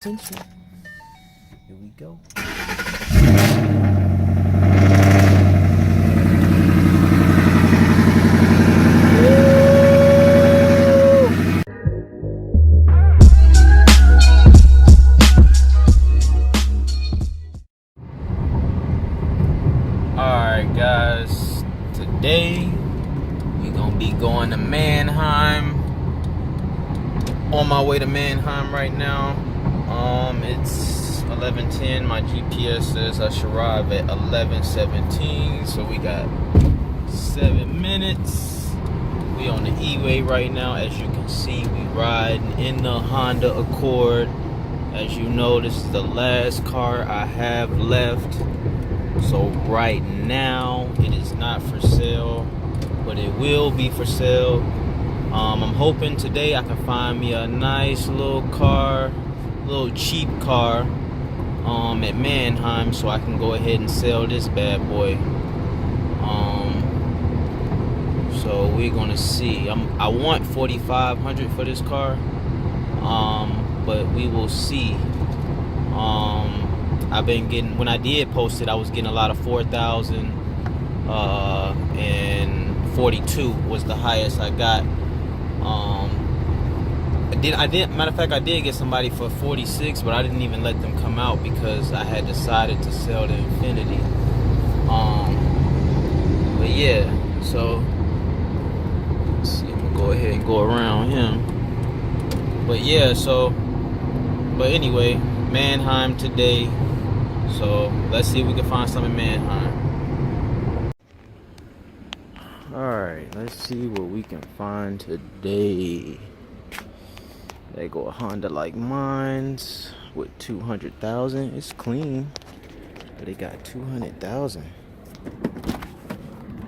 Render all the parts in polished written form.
Attention. Here we go. Alright guys, today we're gonna be going to Mannheim. On my way to Mannheim right now. It's 11:10. My GPS says I should arrive at 11:17, so we got 7 minutes. We on the E-way right now. As you can see, we riding in the Honda Accord. As you know, this is the last car I have left. So right now, it is not for sale, but it will be for sale. I'm hoping today I can find me a nice little car, little cheap car, at Mannheim, so I can go ahead and sell this bad boy. So we're gonna see. I want $4,500 for this car, but we will see. I've been getting, when I did post it, I was getting a lot of 4,000, and 42 was the highest I got. Matter of fact, I did get somebody for 46, but I didn't even let them come out because I had decided to sell the Infinity. But yeah, so let's see, I'm gonna go ahead and go around him. But yeah, but anyway, Mannheim today. So let's see if we can find some in Mannheim. Alright, let's see what we can find today. They go a Honda like mine's with 200,000. It's clean, but they got 200,000.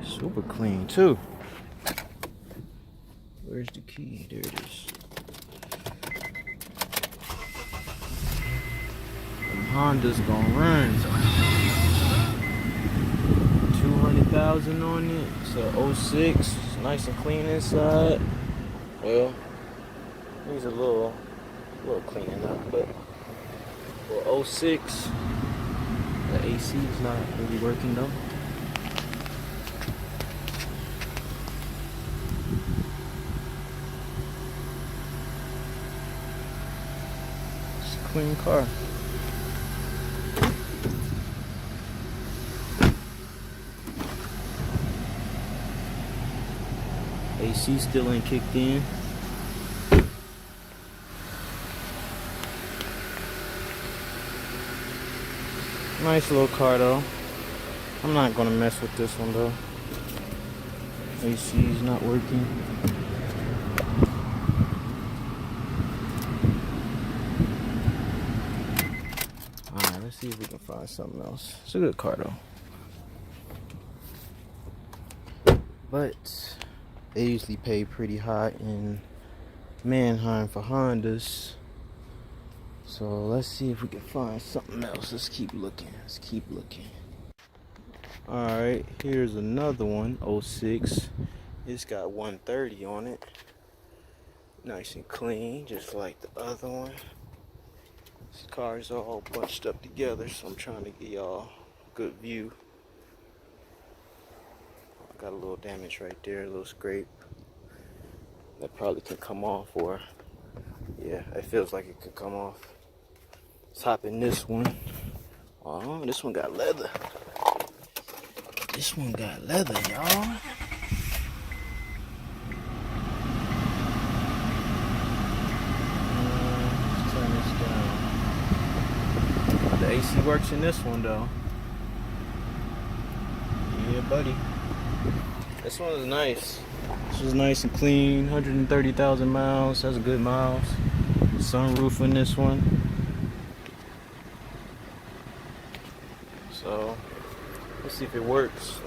Super clean too. Where's the key? There it is. Them Hondas gonna run. 200,000 on it. It's a 06. It's nice and clean inside. Well, needs a little cleaning up, but for 06, the AC is not really working though. It's a clean car. AC still ain't kicked in. Nice little car though. I'm not gonna mess with this one though. AC is not working. Alright, let's see if we can find something else. It's a good car though. But they usually pay pretty high in Mannheim for Hondas. So let's see if we can find something else. Let's keep looking. Alright, here's another one, 06. It's got 130 on it. Nice and clean, just like the other one. This car's all bunched up together, so I'm trying to get y'all a good view. I got a little damage right there, a little scrape. That probably can come off, or yeah, it feels like it could come off. Let's hop in this one. Oh, this one got leather. This one got leather, y'all. Let's turn this down. The AC works in this one, though. Yeah, buddy. This one is nice. This is nice and clean. 130,000 miles. That's good miles. Sunroof in this one. So let's see if it works.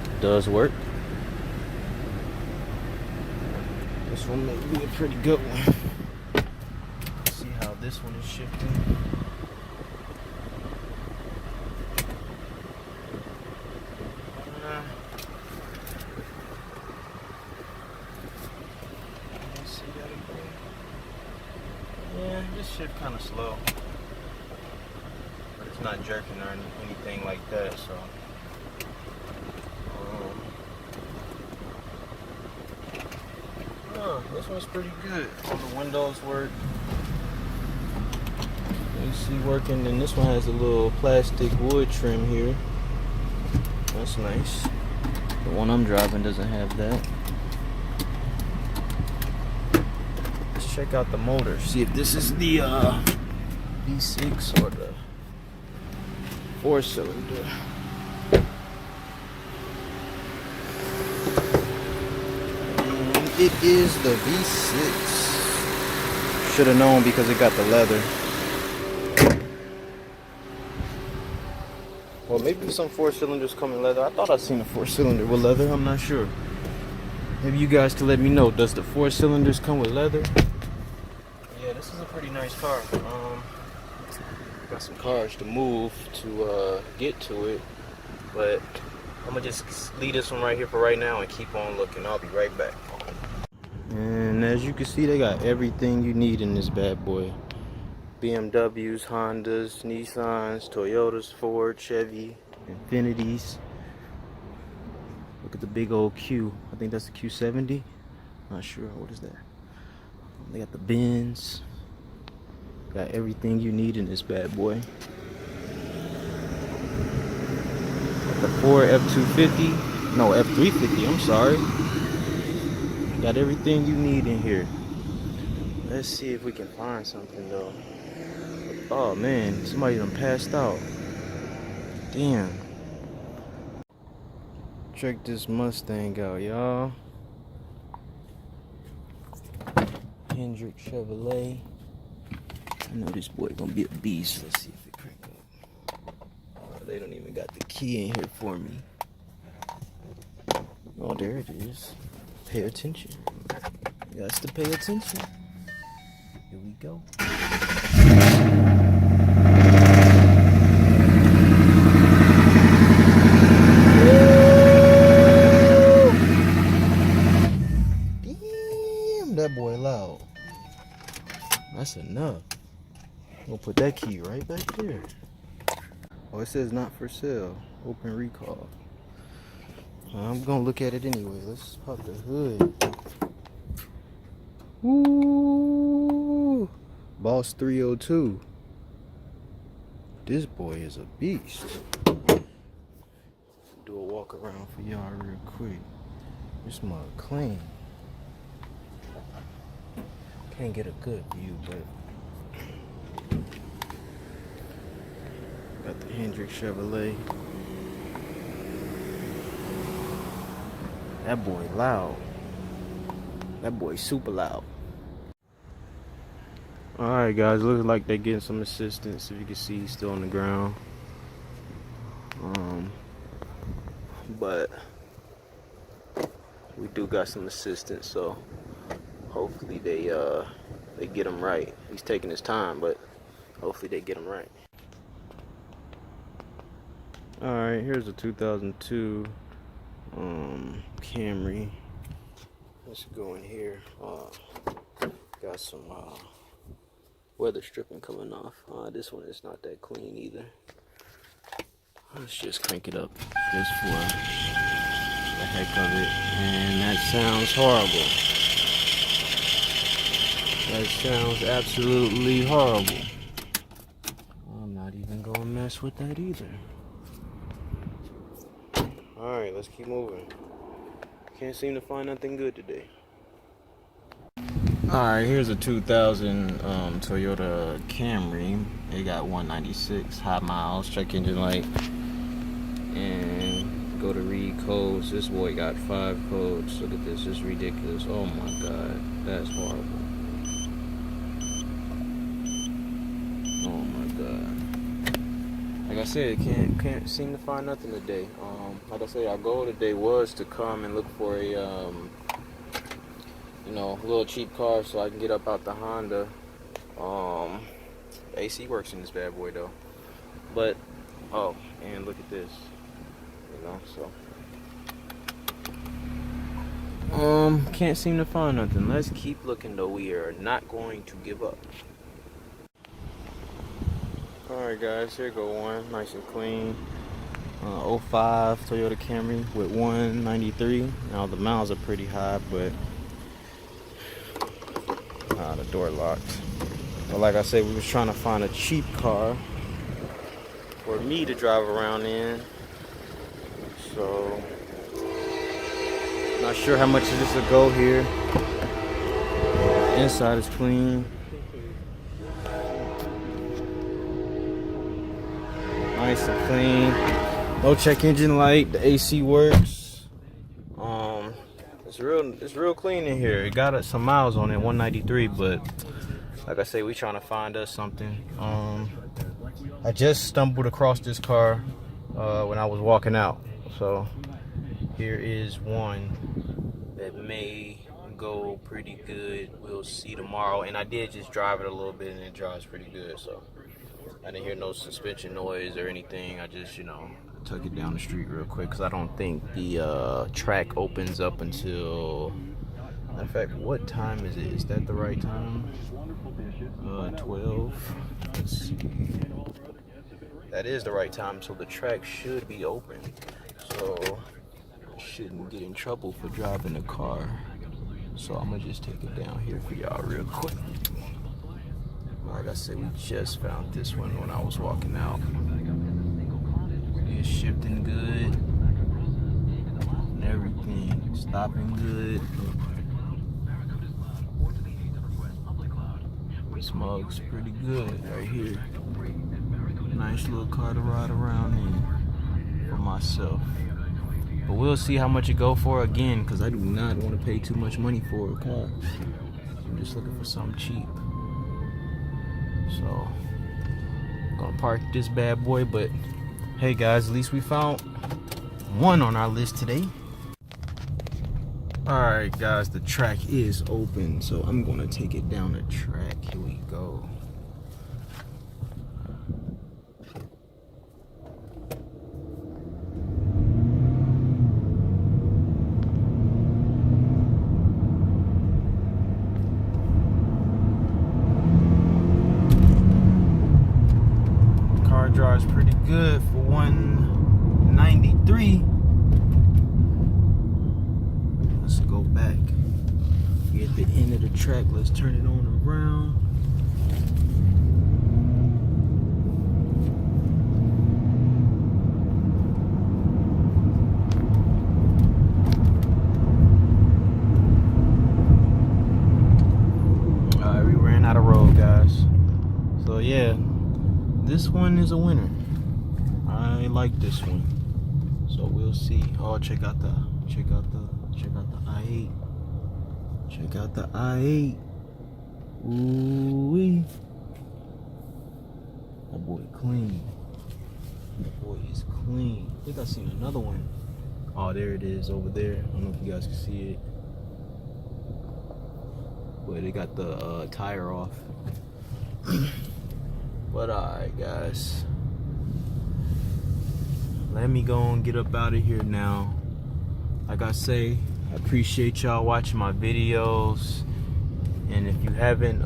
It does work. This one may be a pretty good one. Let's see how this one is shifting. Let's see Yeah, this shift kind of slow, but it's not jerking or anything like that. So, oh, this one's pretty good. All the windows work. AC working, and this one has a little plastic wood trim here. That's nice. The one I'm driving doesn't have that. Let's check out the motor. See if this is the V6 or the 4-cylinder. And it is the V6. Should have known because it got the leather. Well, maybe some 4-cylinders come in leather. I thought I'd seen a 4-cylinder with leather. I'm not sure. Maybe you guys can let me know. Does the 4-cylinders come with leather? Yeah, this is a pretty nice car. Got some cars to move to get to it, but I'm gonna just leave this one right here for right now and keep on looking. I'll be right back. And as you can see, they got everything you need in this bad boy. BMWs, Hondas, Nissans, Toyotas, Ford, Chevy, Infinitis. Look at the big old Q. I think that's a Q70. Not sure. What is that? They got the Benz. Got everything you need in this bad boy. Got the Ford F250. No, F350. I'm sorry. Got everything you need in here. Let's see if we can find something though. Oh man, somebody done passed out. Damn. Check this Mustang out, y'all. Hendrick Chevrolet. I know this boy gonna be a beast. Let's see if it crank up. Oh, they don't even got the key in here for me. Oh, there it is. Pay attention. You got to pay attention. Here we go. Damn, that boy loud. That's enough. I'm gonna put that key right back there. Oh, it says not for sale. Open recall. I'm gonna look at it anyway. Let's pop the hood. Ooh, Boss 302. This boy is a beast. Do a walk around for y'all real quick. This mug clean. Can't get a good view, but got the Hendrick Chevrolet. That boy loud. That boy super loud. Alright guys, looks like they're getting some assistance. If you can see, he's still on the ground. But we do got some assistance, so hopefully they get him right. He's taking his time, but hopefully they get him right. Alright, here's a 2002 Camry. Let's go in here. Got some weather stripping coming off. This one is not that clean either. Let's just crank it up just for the heck of it. And that sounds horrible. That sounds absolutely horrible. I'm not even gonna mess with that either. Alright, let's keep moving. Can't seem to find nothing good today. Alright, here's a 2000 Toyota Camry. It got 196 high miles, check engine light. And go to read codes. This boy got 5 codes. Look at this, it's ridiculous. Oh my god, that's horrible. Oh my god. Like I said, can't seem to find nothing today. Like I said, our goal today was to come and look for a you know, a little cheap car so I can get up out the Honda. AC works in this bad boy though. But oh, and look at this. You know, so can't seem to find nothing. Let's keep looking though. We are not going to give up. Alright guys, here go one, nice and clean. 05 Toyota Camry with 193. Now the miles are pretty high, but the door locked. But like I said, we was trying to find a cheap car for me to drive around in. So not sure how much this will go here. Inside is clean. Nice and clean. No check engine light. The AC works. It's real clean in here. It got some miles on it, 193, but like I say, we trying to find us something. I just stumbled across this car when I was walking out. So here is one that may go pretty good. We'll see tomorrow. And I did just drive it a little bit and it drives pretty good. So I didn't hear no suspension noise or anything. I just, took it down the street real quick because I don't think the track opens up until, in fact, what time is it? Is that the right time? 12. Let's see. That is the right time, so the track should be open. So I shouldn't get in trouble for driving the car. So I'm gonna just take it down here for y'all real quick. Like I said, we just found this one when I was walking out. It's shifting good and everything, stopping good. This mug's pretty good right here. Nice little car to ride around in for myself. But we'll see how much it go for again, because I do not want to pay too much money for a car. I'm just looking for something cheap. So I'm gonna park this bad boy, but hey guys, at least we found one on our list today. Alright guys, the track is open, so I'm gonna take it down the track. Here we go. Car drives pretty good for 193. Let's go back. We're at the end of the track. Let's turn it on around. Alright, we ran out of road, guys. So yeah, this one is a winner. I like this one. So we'll see. Oh, check out the I8. Check out the I8. Ooh-wee. That boy clean. That boy is clean. I think I seen another one. Oh, there it is over there. I don't know if you guys can see it. But it got the tire off. But alright guys, let me go and get up out of here now. Like I say, I appreciate y'all watching my videos, and if you haven't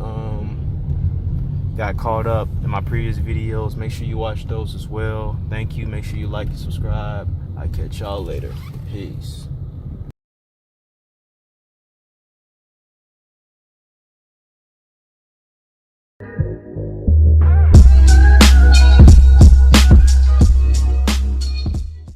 got caught up in my previous videos, make sure you watch those as well. Thank you. Make sure you like and subscribe. I'll catch y'all later. Peace.